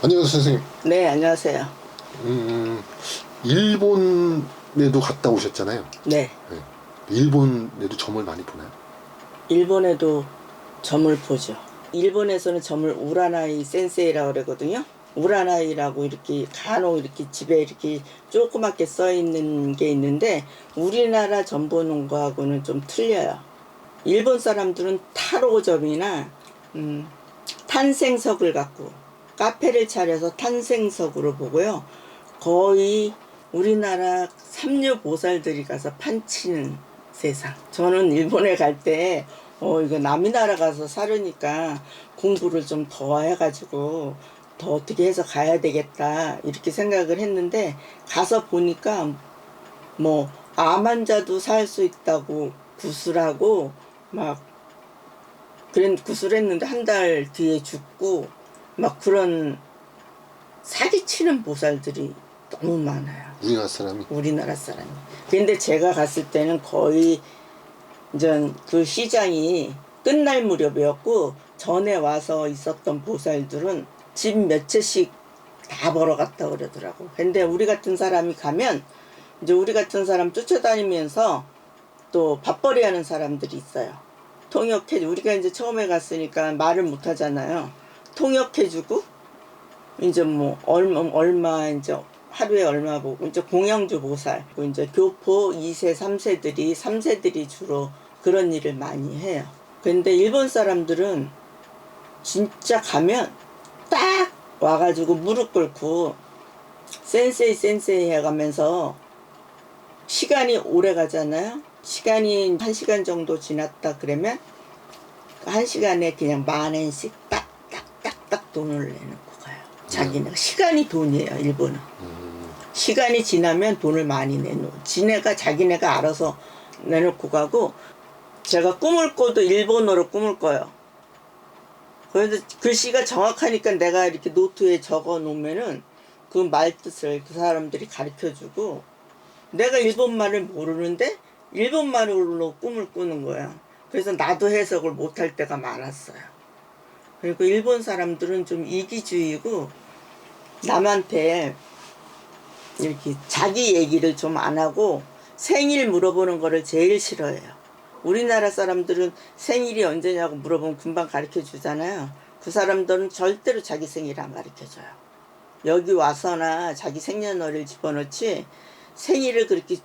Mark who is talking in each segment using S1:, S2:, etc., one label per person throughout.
S1: 안녕하세요, 선생님.
S2: 네, 안녕하세요.
S1: 음, 일본에도 갔다 오셨잖아요.
S2: 네,
S1: 네. 일본에도 점을 많이 보나요?
S2: 일본에도 점을 보죠. 일본에서는 점을 우라나이 센세이라고 그러거든요. 우라나이라고 이렇게 간혹 이렇게 집에 이렇게 조그맣게 써 있는 게 있는데 우리나라 점 보는 거하고는 좀 틀려요. 일본 사람들은 타로점이나 탄생석을 갖고 카페를 차려서 탄생석으로 보고요. 거의 우리나라 삼류보살들이 가서 판치는 세상. 저는 일본에 갈 때 이거 남이 나라 가서 살으니까 공부를 좀 더 해가지고 더 어떻게 해서 가야 되겠다 이렇게 생각을 했는데 가서 보니까 뭐 암 환자도 살 수 있다고 구슬하고 막 그런 구슬했는데 한 달 뒤에 죽고 막 그런 사기치는 보살들이 너무 많아요.
S1: 우리나라 사람이?
S2: 우리나라 사람이. 근데 제가 갔을 때는 거의 이제 그 시장이 끝날 무렵이었고 전에 와서 있었던 보살들은 집 몇 채씩 다 벌어갔다 그러더라고. 근데 우리 같은 사람이 가면 이제 우리 같은 사람 쫓아다니면서 또 밥벌이 하는 사람들이 있어요. 통역해 우리가 이제 처음에 갔으니까 말을 못 하잖아요. 통역해주고 이제 뭐 얼마 이제 하루에 얼마 보고 이제 공양주 보살 이제 교포 2세 3세들이 주로 그런 일을 많이 해요. 근데 일본 사람들은 진짜 가면 딱 와가지고 무릎 꿇고 센세이 해가면서 시간이 오래 가잖아요. 시간이 1시간 정도 지났다 그러면 1시간에 그냥 10,000원씩 딱딱딱딱 돈을 내놓고 가요. 자기네가 시간이 돈이에요. 일본은. 시간이 지나면 돈을 많이 내놓고 자기네가 알아서 내놓고 가고 제가 꿈을 꿔도 일본어로 꿈을 꿔요. 그런데 글씨가 정확하니까 내가 이렇게 노트에 적어 놓으면은 그 말뜻을 그 사람들이 가르쳐 주고 내가 일본말을 모르는데 일본말로 꿈을 꾸는 거야. 그래서 나도 해석을 못할 때가 많았어요. 그리고 일본 사람들은 좀 이기주의고 남한테 이렇게 자기 얘기를 좀 안 하고 생일 물어보는 거를 제일 싫어해요. 우리나라 사람들은 생일이 언제냐고 물어보면 금방 가르쳐 주잖아요. 그 사람들은 절대로 자기 생일 안 가르쳐 줘요. 여기 와서나 자기 생년월일 집어넣지 생일을 그렇게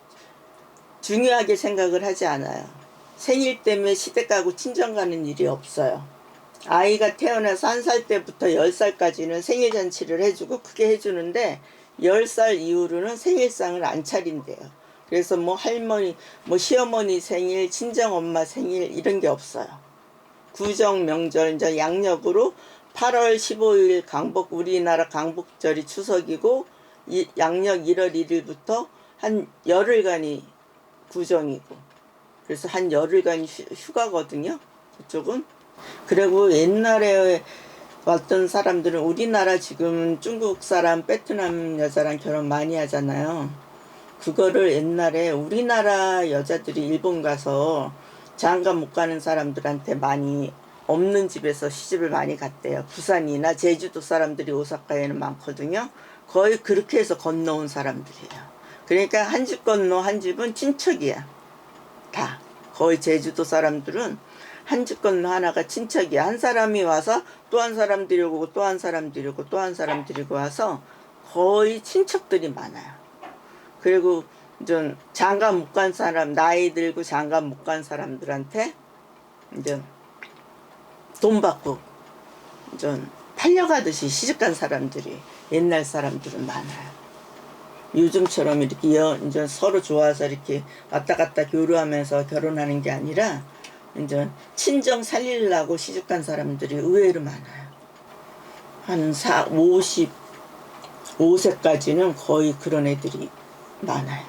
S2: 중요하게 생각을 하지 않아요. 생일 때문에 시댁 가고 친정 가는 일이 없어요. 아이가 태어나서 1살 때부터 10살까지는 생일 잔치를 해주고 크게 해주는데 10살 이후로는 생일상을 안 차린대요. 그래서 뭐 할머니, 뭐 시어머니 생일, 친정엄마 생일 이런 게 없어요. 구정 명절 이제 양력으로 8월 15일 우리나라 강복절이 추석이고 양력 1월 1일부터 한 열흘간이 구정이고 그래서 한 열흘간 휴가거든요. 그쪽은. 그리고 옛날에 왔던 사람들은 우리나라 지금 중국 사람, 베트남 여자랑 결혼 많이 하잖아요. 그거를 옛날에 우리나라 여자들이 일본 가서 장가 못 가는 사람들한테 많이 없는 집에서 시집을 많이 갔대요. 부산이나 제주도 사람들이 오사카에는 많거든요. 거의 그렇게 해서 건너온 사람들이에요. 그러니까 한 집 건너 한 집은 친척이야. 다. 거의 제주도 사람들은 한 집 건너 하나가 친척이야. 한 사람이 와서 또 한 사람 데리고 또 한 사람 데리고 또 한 사람 데리고 와서 거의 친척들이 많아요. 그리고 좀 장가 못 간 사람, 나이 들고 장가 못 간 사람들한테 이제 돈 받고 좀 팔려가듯이 시집간 사람들이 옛날 사람들은 많아요. 요즘처럼 이렇게 이제 서로 좋아서 이렇게 왔다 갔다 교류하면서 결혼하는 게 아니라 이제 친정 살리려고 시집간 사람들이 의외로 많아요. 한 55세까지는 거의 그런 애들이 많아요.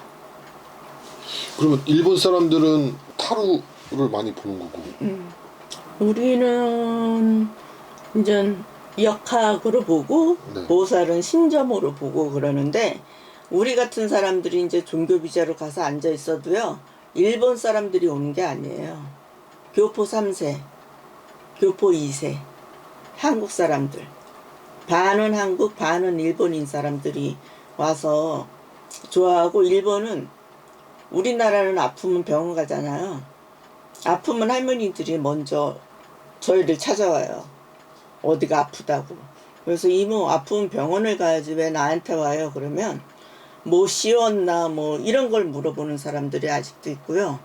S1: 그러면 일본 사람들은 타로를 많이 보는 거고.
S2: 우리는 이제 역학으로 보고
S1: 네.
S2: 보살은 신점으로 보고 그러는데 우리 같은 사람들이 이제 종교 비자로 가서 앉아 있어도요. 일본 사람들이 오는 게 아니에요. 교포 3세, 교포 2세, 한국 사람들 반은 한국, 반은 일본인 사람들이 와서 좋아하고, 일본은 우리나라는 아프면 병원 가잖아요. 아프면 할머니들이 먼저 저희를 찾아와요. 어디가 아프다고. 그래서 이모 아프면 병원을 가야지 왜 나한테 와요? 그러면 뭐 씌웠나 뭐 이런 걸 물어보는 사람들이 아직도 있고요.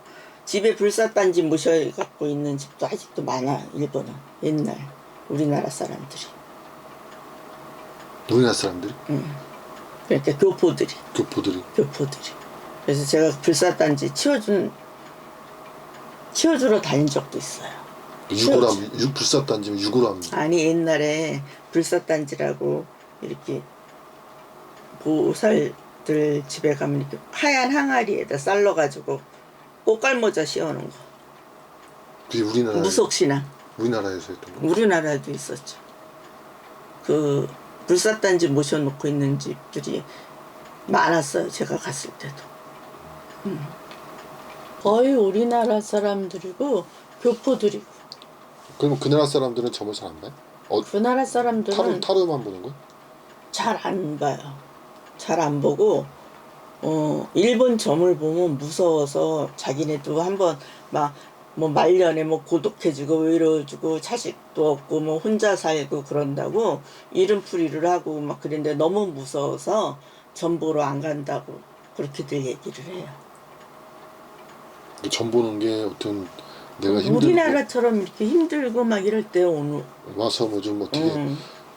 S2: 집에 불사단지 모셔갖고 있는 집도 아직도 많아요. 일본은 옛날 우리나라 사람들이.
S1: 우리나라 사람들이?
S2: 그러니까 교포들이. 그래서 제가 불사단지 치워주러 다닌 적도 있어요.
S1: 불사단지면 유골함.
S2: 아니 옛날에 불사단지라고 이렇게 보살들 집에 가면 이렇게 하얀 항아리에다 쌀러가지고 꽃갈모자 씌워놓은 거.
S1: 그게 우리나라
S2: 무속신앙.
S1: 우리나라에서 했던 거?
S2: 우리나라에도 있었죠. 그 불사단지 모셔놓고 있는 집들이 많았어요. 제가 갔을 때도. 거의 우리나라 사람들이고 교포들이고.
S1: 그럼 그 나라 사람들은 점을 잘 안 봐요?
S2: 그 나라 사람들은
S1: 타로만 보는 거야?
S2: 잘 안 봐요. 잘 안 보고 일본 점을 보면 무서워서 자기네도 한번 막 뭐 말년에 뭐 고독해지고 외로워지고 자식도 없고 뭐 혼자 살고 그런다고 이름풀이를 하고 막 그랬는데 너무 무서워서 점 보러 안 간다고 그렇게들 얘기를 해요.
S1: 점 보는 게 어떤 내가 힘들고
S2: 우리나라처럼 이렇게 힘들고 막 이럴 때 오늘
S1: 와서 뭐 좀 어떻게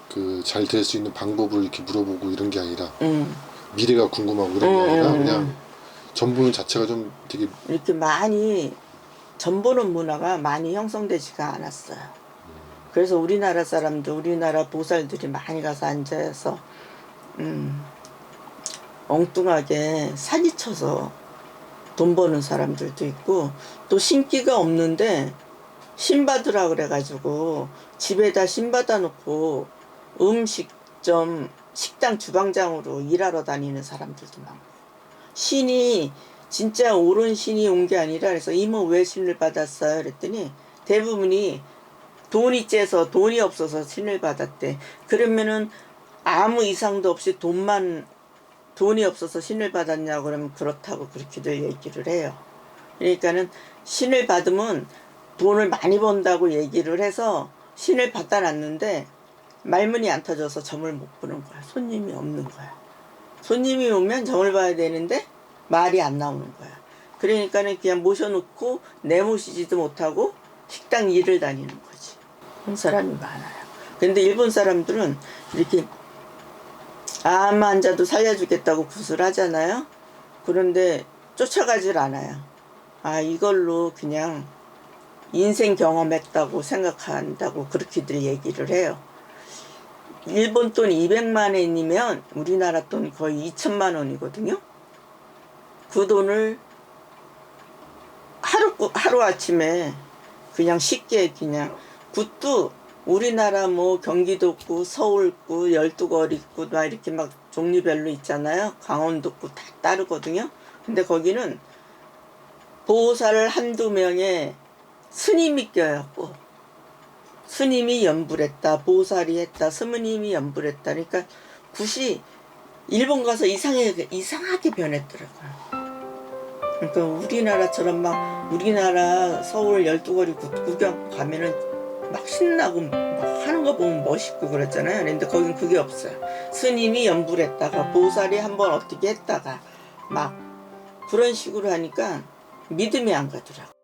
S1: 그 잘 될 수 있는 방법을 이렇게 물어보고 이런 게 아니라 미래가 궁금하고 이런 게 아니라 그냥 점 보는 자체가 좀 되게
S2: 이렇게 많이 점 보는 문화가 많이 형성되지가 않았어요. 그래서 우리나라 사람들, 우리나라 보살들이 많이 가서 앉아서 엉뚱하게 사기쳐서 돈 버는 사람들도 있고, 또 신기가 없는데 신 받으라 그래가지고 집에다 신 받아 놓고 음식점 식당 주방장으로 일하러 다니는 사람들도 많고, 신이 진짜 옳은 신이 온 게 아니라 그래서 이모 왜 신을 받았어요? 그랬더니 대부분이 돈이 째서 돈이 없어서 신을 받았대. 그러면은 아무 이상도 없이 돈이 없어서 신을 받았냐고 그러면 그렇다고 그렇게들 얘기를 해요. 그러니까는 신을 받으면 돈을 많이 번다고 얘기를 해서 신을 받아 놨는데 말문이 안 터져서 점을 못 보는 거야. 손님이 없는 거야. 손님이 오면 점을 봐야 되는데 말이 안 나오는 거야. 그러니까는 그냥 모셔놓고 내모시지도 못하고 식당 일을 다니는 거지. 그런 사람이 많아요. 근데 일본 사람들은 이렇게 암 환자도 살려주겠다고 구슬하잖아요. 그런데 쫓아가질 않아요. 이걸로 그냥 인생 경험했다고 생각한다고 그렇게들 얘기를 해요. 일본 돈 200만 엔이면 우리나라 돈 거의 2천만 원이거든요. 그 돈을 하루아침에 그냥 쉽게 그냥 굿도 우리나라 뭐 경기도구, 서울구, 열두거리구 막 이렇게 막 종류별로 있잖아요. 강원도구 다 따르거든요. 근데 거기는 보살 한두 명에 스님이 껴갖고 스님이 연불했다, 보살이 했다, 스님이 연불했다. 그러니까 굿이 일본 가서 이상하게 변했더라고요. 그러니까 우리나라처럼 막 우리나라 서울 열두거리 구경 가면은 막 신나고 막 하는 거 보면 멋있고 그랬잖아요. 그런데 거긴 그게 없어요. 스님이 연불했다가 보살이 한번 어떻게 했다가 막 그런 식으로 하니까 믿음이 안 가더라고요.